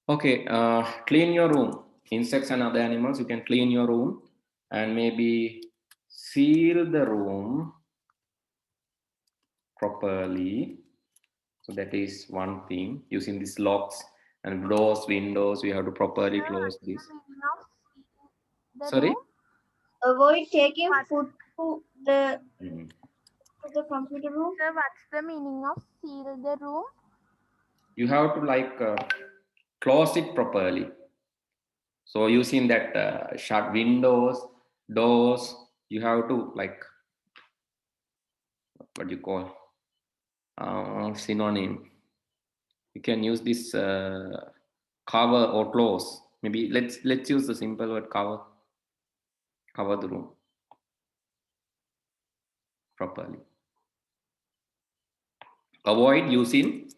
Okay, clean your room. Insects and other animals, you can clean your room and maybe seal the room properly. So that is one thing, using these locks and doors, windows, we have to properly close this. The Sorry? room? Avoid taking food to the computer room. Sir, what's the meaning of seal the room? You have to like close it properly. So using that shut windows, doors, you have to like, what do you call, synonym. You can use this cover or close. Maybe let's use the simple word cover. Cover the room properly. Avoid using.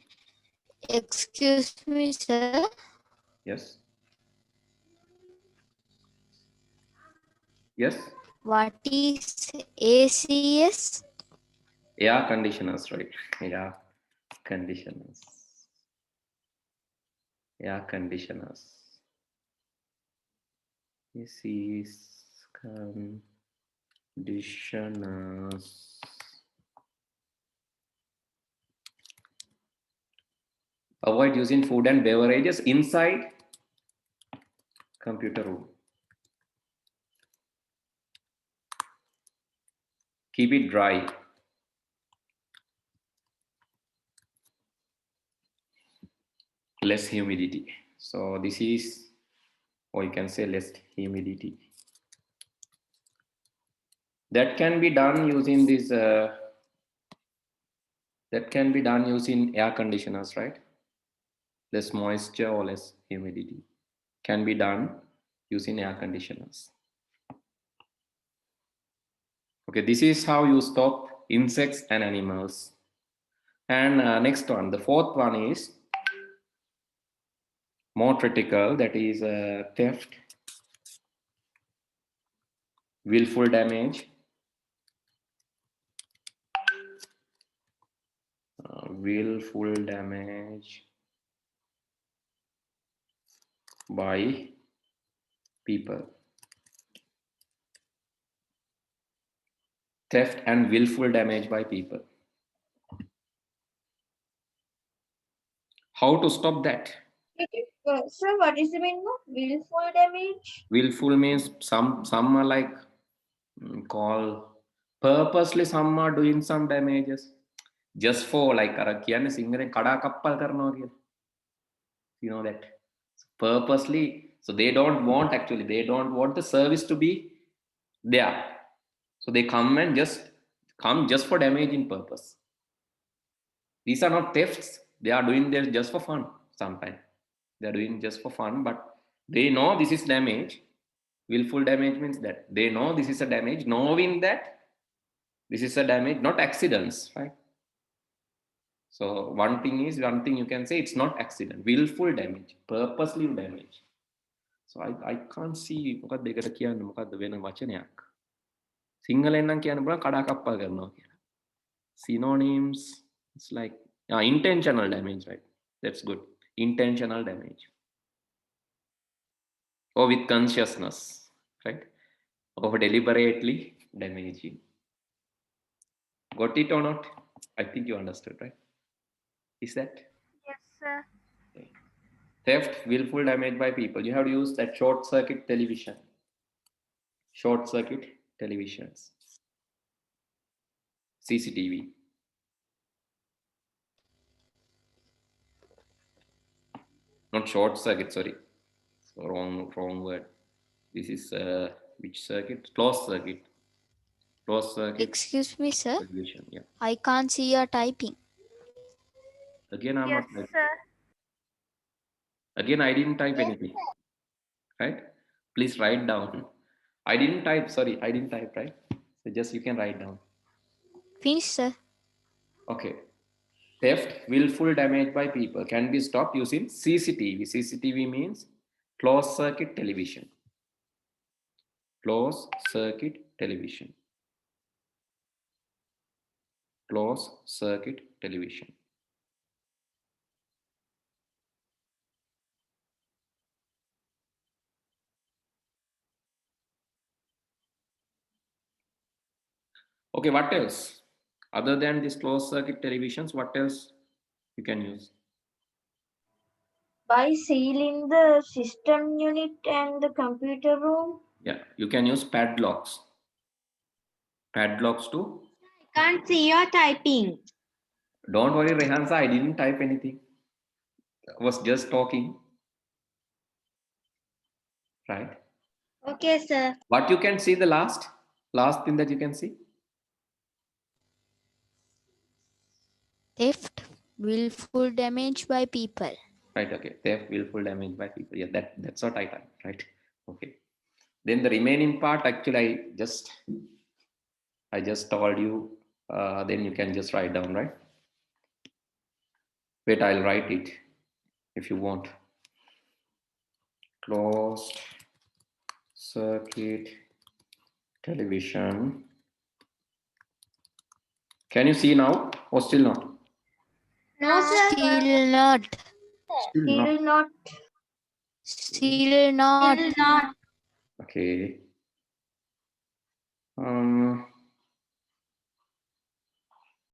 Excuse me, sir. Yes. Yes. What is ACS? Air conditioners, right? Air conditioners. Air conditioners. This is conditioners. Avoid using food and beverages inside computer room. Keep it dry. Less humidity. So this is, or you can say less humidity. That can be done using this. That can be done using air conditioners, right? Less moisture or less humidity can be done using air conditioners. Okay, this is how you stop insects and animals. And next one, the fourth one is more critical, that is theft, willful damage, willful damage by people. Theft and willful damage by people. How to stop that? Sir, what is the meaning of willful damage? Willful means some are like call purposely, some are doing some damages just for like අර කියන්නේ සිංහලෙන් කඩා කප්පල් කරනවා කියලා. You know that purposely, so they don't want, actually they don't want the service to be there, so they come and just for damaging purpose. These are not thefts, they are doing this just for fun. Sometimes they are doing just for fun, but they know this is damage. Willful damage means that they know this is a damage, knowing that this is a damage, not accidents, right? So one thing you can say, it's not accident, willful damage, purposely damage. So I can't see මොකක්ද ඒකට කියන්නේ, මොකක්ද වෙන වචනයක් සිංහලෙන් නම් කියන්න පුළුවන් කඩා කප්පල් කරනවා කියලා. Synonyms, it's like intentional damage, right? That's good. Intentional damage, or with consciousness, right? Or deliberately damaging. Got it or not? I think you understood, right? Is that? Yes, sir. Okay. Theft, willful damage by people. You have to use that short circuit television. Short circuit televisions. CCTV. Not short circuit, sorry. So wrong word. This is which circuit? Closed circuit. Closed circuit. Excuse me, sir. Television. Yeah. I can't see your typing. Again, I'm Yes, not typing. sir. Again, I didn't type Yes, anything. sir. Right? Please write down. I didn't type. Sorry, I didn't type. Right? So just you can write down. Finish, sir. Okay. Theft, willful damage by people can be stopped using CCTV. CCTV means closed circuit television. Closed circuit television. Closed circuit television. Okay, what else? Other than this closed circuit televisions, what else you can use? By sealing the system unit and the computer room. Yeah, you can use padlocks. Padlocks too. Can't see your typing. Don't worry, Rehansa, I didn't type anything. I was just talking. Right? Okay, sir. What you can see the last thing that you can see? Theft, willful damage by people. Right, okay. Theft, willful damage by people. Yeah, that's what I typed, right? Okay. Then the remaining part, actually, I just told you, then you can just write down, right? Wait, I'll write it if you want. Closed circuit television. Can you see now or still not? No, sir. Still not. Still not. Still not. Still not. Okay.